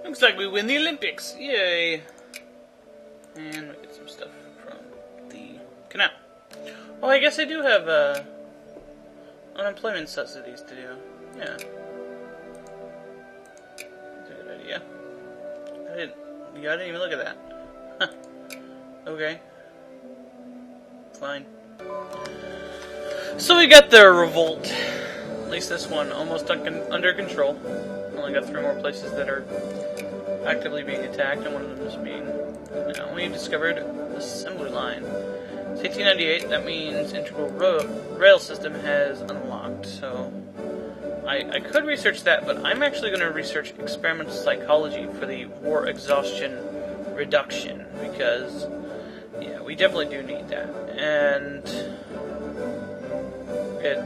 Looks like we win the Olympics. Yay. And we get some stuff from the canal. Well, I guess I do have unemployment subsidies to do. Yeah. That's a good idea. I didn't even look at that. Huh. Okay. Fine. So we got the revolt. At least this one almost under control. Only got 3 more places that are actively being attacked, and one of them is being... we discovered assembly line. It's 1898, that means integral rail system has unlocked, so... I could research that, but I'm actually going to research experimental psychology for the war exhaustion reduction, because, yeah, we definitely do need that. And it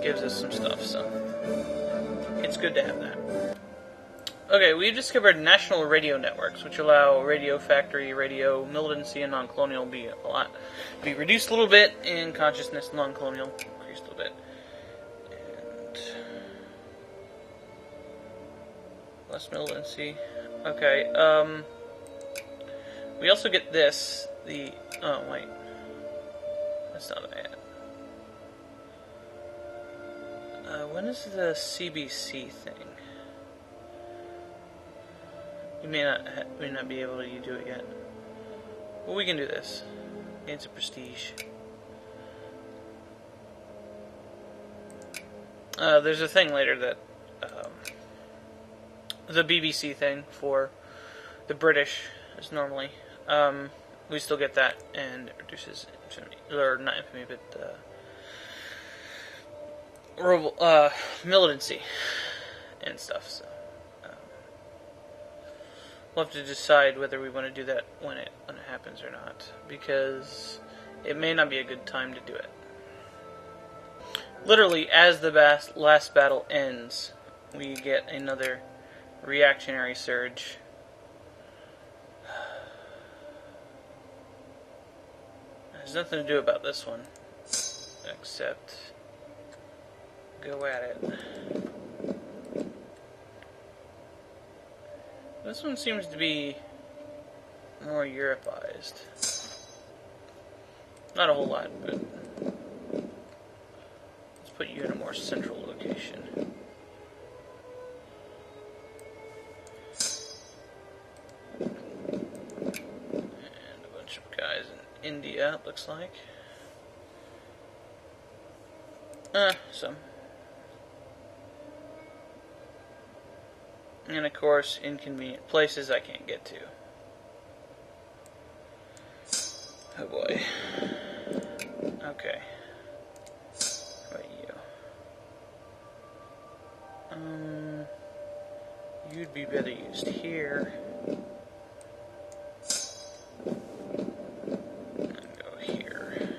gives us some stuff, so it's good to have that. Okay, we've discovered national radio networks, which allow radio factory, radio militancy, and non-colonial be reduced a little bit, and consciousness non-colonial increased a little bit. And less militancy. Okay, we also get this, oh wait, that's not bad. When is the CBC thing? You may not be able to do it yet. Well, we can do this. It's a prestige. There's a thing later that the BBC thing for the British is normally. We still get that, and it reduces infamy, or not infamy, but militancy and stuff. So we'll have to decide whether we want to do that when it happens or not, because it may not be a good time to do it. Literally, as the last battle ends, we get another reactionary surge. There's nothing to do about this one, except go at it. This one seems to be more Europeized. Not a whole lot, but let's put you in a more central location. And a bunch of guys in India, it looks like. Some. And of course, inconvenient places I can't get to. Oh boy. Okay. How about you? You'd be better used here. And go here.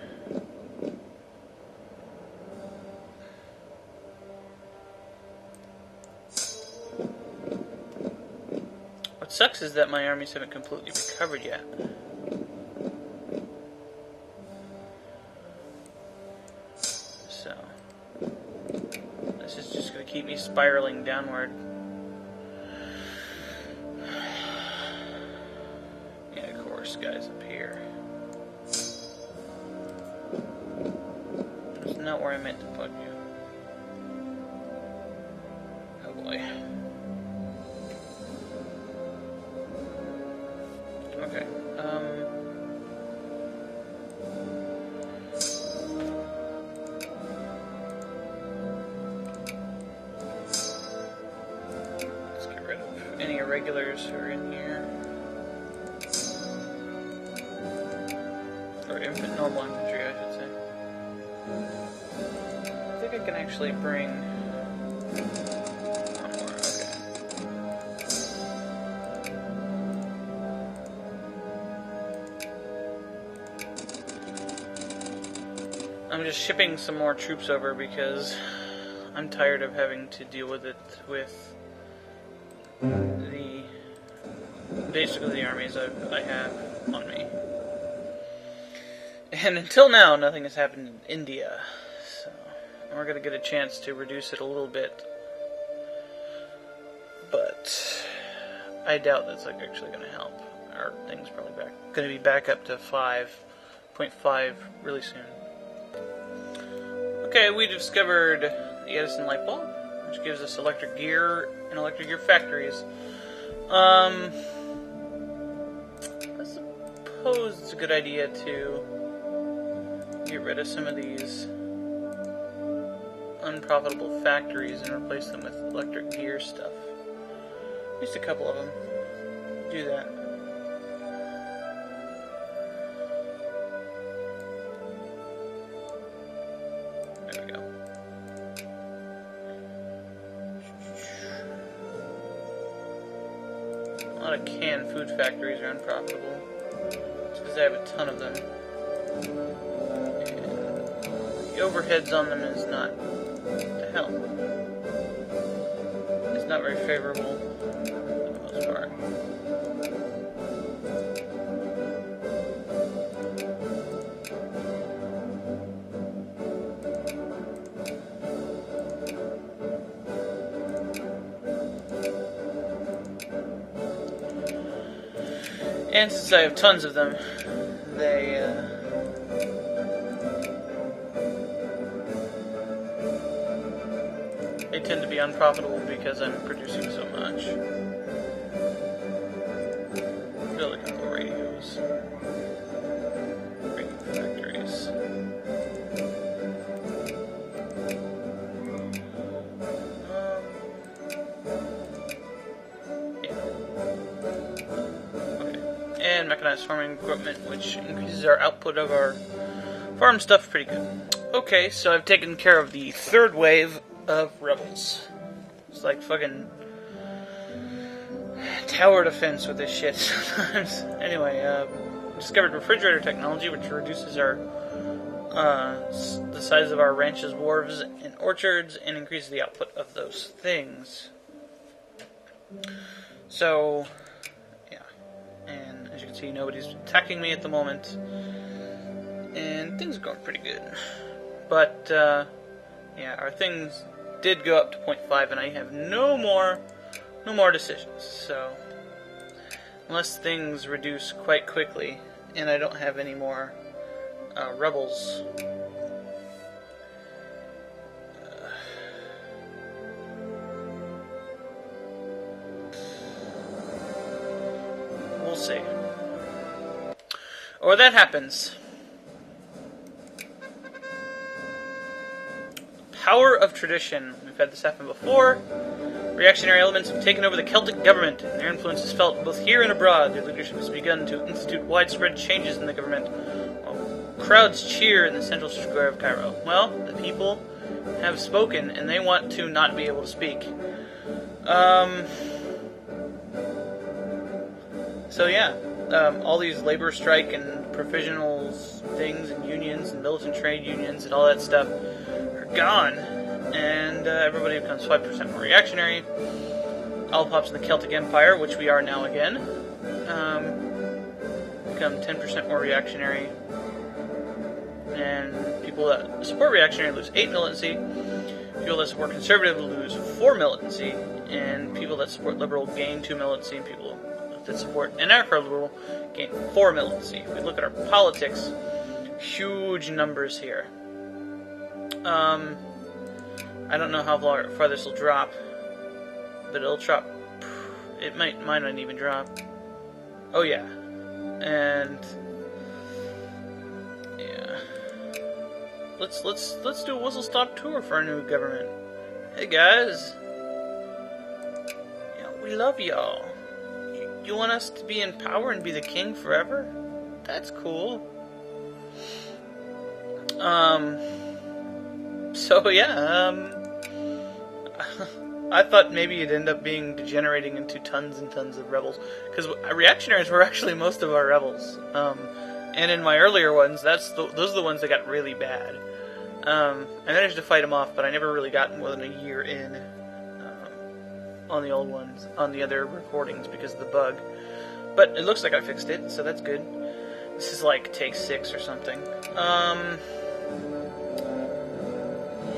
What sucks is that my armies haven't completely recovered yet. So, this is just going to keep me spiraling downward. And of course, guys up here. That's not where I meant to put you. Oh boy. Okay, let's get rid of any irregulars who are in here. Or normal infantry, I should say. I think I can actually bring one more, okay. I'm just shipping some more troops over because I'm tired of having to deal with it with basically the armies I have on me. And until now, nothing has happened in India, so we're going to get a chance to reduce it a little bit but I doubt that's like actually going to help. Our thing's probably going to be back up to 5.5 really soon. Okay, we discovered the Edison light bulb, which gives us electric gear and electric gear factories. I suppose it's a good idea to get rid of some of these unprofitable factories and replace them with electric gear stuff. At least a couple of them. Do that. There we go. A lot of canned food factories are unprofitable. It's because I have a ton of them. And the overheads on them is not... What the hell? It's not very favorable for the most part. And since I have tons of them, they tend to be unprofitable because I'm producing so much. Build a couple of radios. Radio factories. And mechanized farming equipment, which increases our output of our farm stuff pretty good. Okay, so I've taken care of the third wave of rebels. It's like fucking tower defense with this shit sometimes. Anyway, discovered refrigerator technology, which reduces our the size of our ranches, wharves, and orchards, and increases the output of those things. So, yeah. And as you can see, nobody's attacking me at the moment. And things are going pretty good. But, yeah, our things did go up to 0.5, and I have no more decisions. So, unless things reduce quite quickly, and I don't have any more rebels, we'll see. Or that happens. Power of tradition. We've had this happen before. Reactionary elements have taken over the Celtic government, and their influence is felt both here and abroad. Their leadership has begun to institute widespread changes in the government, while crowds cheer in the central square of Cairo. Well, the people have spoken, and they want to not be able to speak. So yeah, all these labor strike and provisional things and unions and militant trade unions and all that stuff are gone, and everybody becomes 5% more reactionary. All pops in the Celtic Empire, which we are now again, become 10% more reactionary, and people that support reactionary lose 8 militancy, people that support conservative lose 4 militancy, and people that support liberal gain 2 militancy, and people that support anarcho-liberal gain 4 militancy. If we look at our politics, huge numbers here. I don't know how far this will drop, but it'll drop. It might not even drop. Oh yeah, and yeah. Let's do a whistle stop tour for our new government. Hey guys, we love y'all. You want us to be in power and be the king forever? That's cool. So yeah, I thought maybe it'd end up degenerating into tons and tons of rebels, because reactionaries were actually most of our rebels. And in my earlier ones, those are the ones that got really bad. I managed to fight them off, but I never really got more than a year in on the old ones, on the other recordings, because of the bug. But it looks like I fixed it, so that's good. This is like take 6 or something.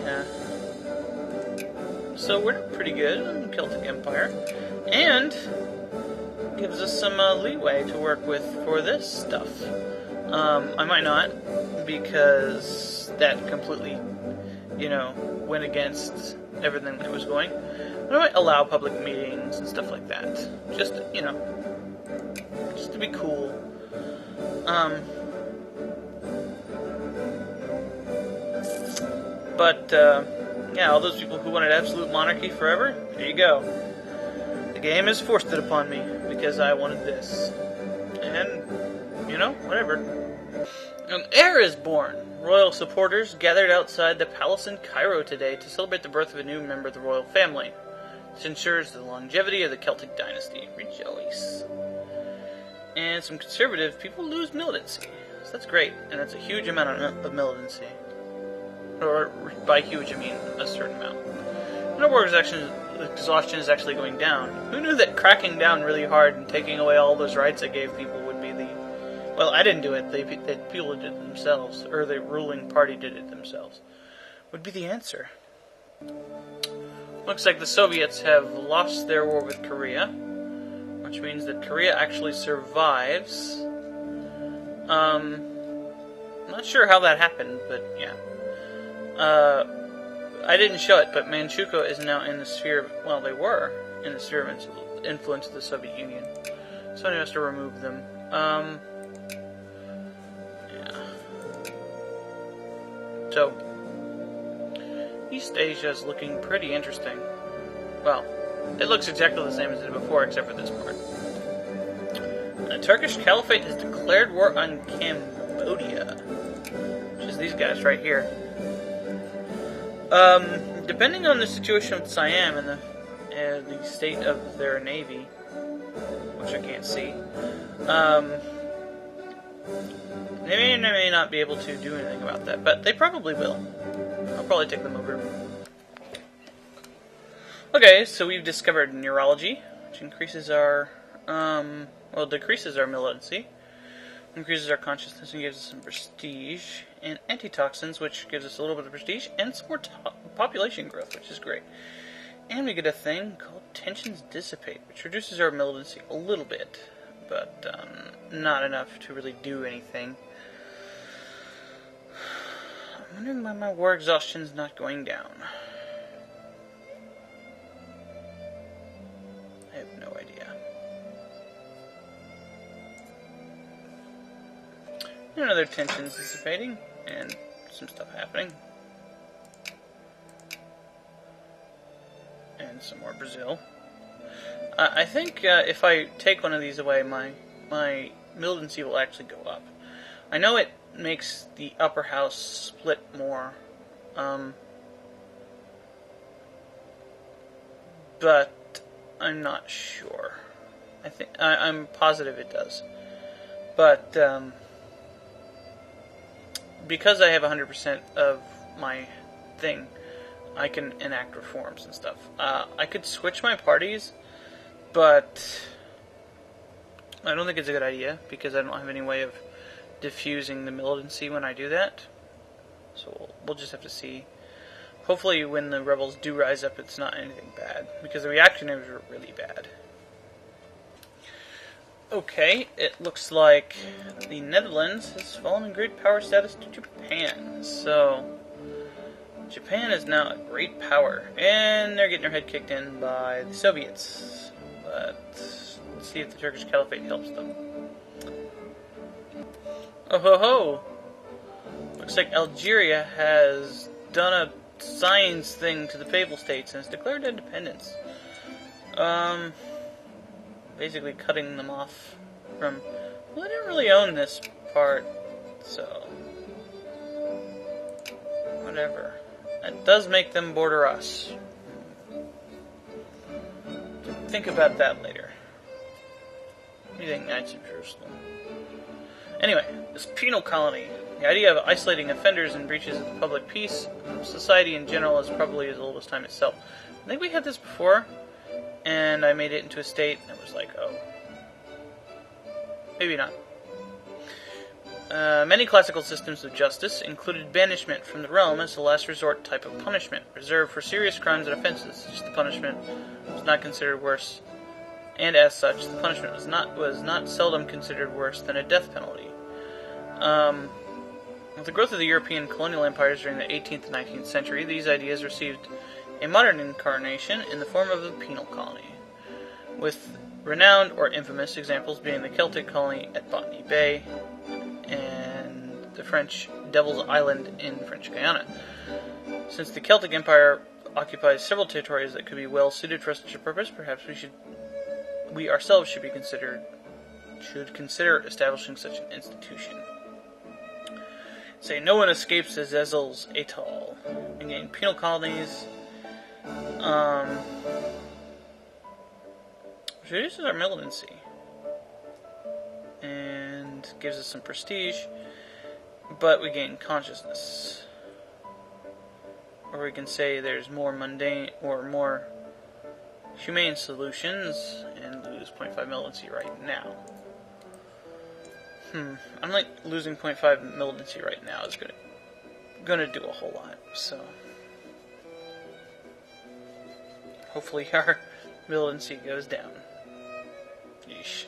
Yeah. so we're pretty good in the Celtic Empire. And gives us some leeway to work with for this stuff. I might not, because that completely, went against everything that was going. But I might allow public meetings and stuff like that. Just, just to be cool. But, yeah, all those people who wanted absolute monarchy forever, there you go. The game has forced it upon me, because I wanted this. And, whatever. An heir is born. Royal supporters gathered outside the palace in Cairo today to celebrate the birth of a new member of the royal family. This ensures the longevity of the Celtic dynasty. Rejoice. And some conservative people lose militancy. So that's great, and that's a huge amount of militancy. Or, by huge, I mean a certain amount. And war exhaustion is actually going down. Who knew that cracking down really hard and taking away all those rights I gave people would be the... Well, I didn't do it. The people did it themselves. Or the ruling party did it themselves. Would be the answer. Looks like the Soviets have lost their war with Korea. Which means that Korea actually survives. Not sure how that happened, but yeah. I didn't show it, but Manchukuo is now in the sphere... Well, they were in the sphere of influence of the Soviet Union. Somebody has to remove them. Yeah. So, East Asia is looking pretty interesting. Well, it looks exactly the same as it did before, except for this part. The Turkish Caliphate has declared war on Cambodia. Which is these guys right here. Depending on the situation with Siam and the state of their navy, which I can't see, they may not be able to do anything about that, but they probably will. I'll probably take them over. Okay, so we've discovered neurology, which increases our, decreases our militancy, increases our consciousness and gives us some prestige, and antitoxins, which gives us a little bit of prestige, and some more population growth, which is great. And we get a thing called Tensions Dissipate, which reduces our militancy a little bit, but not enough to really do anything. I'm wondering why my war exhaustion is not going down. I have no idea. Another tensions dissipating, and some stuff happening. And some more Brazil. I think if I take one of these away, my militancy will actually go up. I know it makes the upper house split more, but I'm not sure. I'm positive it does, but because I have 100% of my thing, I can enact reforms and stuff. I could switch my parties, but I don't think it's a good idea, because I don't have any way of diffusing the militancy when I do that. So we'll just have to see. Hopefully when the rebels do rise up, it's not anything bad, because the reactionaries are really bad. Okay, it looks like the Netherlands has fallen in great power status to Japan. So, Japan is now a great power, and they're getting their head kicked in by the Soviets. But let's see if the Turkish Caliphate helps them. Oh ho ho! Looks like Algeria has done a science thing to the Papal States and has declared independence. Basically cutting them off from... Well, they didn't really own this part, so... Whatever. It does make them border us. Think about that later. What do you think, Knights of Jerusalem? Anyway, this penal colony. The idea of isolating offenders and breaches of public peace, society in general, is probably as old as time itself. I think we had this before, and I made it into a state, and it was like, oh. Maybe not. Many classical systems of justice included banishment from the realm as a last resort type of punishment, reserved for serious crimes and offenses, such the punishment was not considered worse, and as such, the punishment was not seldom considered worse than a death penalty. With the growth of the European colonial empires during the 18th and 19th century, these ideas received a modern incarnation in the form of the penal colony, with renowned or infamous examples being the Celtic colony at Botany Bay and the French Devil's Island in French Guiana. Since the Celtic Empire occupies several territories that could be well suited for such a purpose, perhaps we ourselves should consider establishing such an institution. Say, no one escapes as Ezel's atoll. Again, penal colonies, which reduces our militancy and gives us some prestige, but we gain consciousness. Or we can say there's more mundane or more humane solutions and lose 0.5 militancy right now. I'm like losing 0.5 militancy right now is gonna do a whole lot, so hopefully our militancy goes down. Yeesh.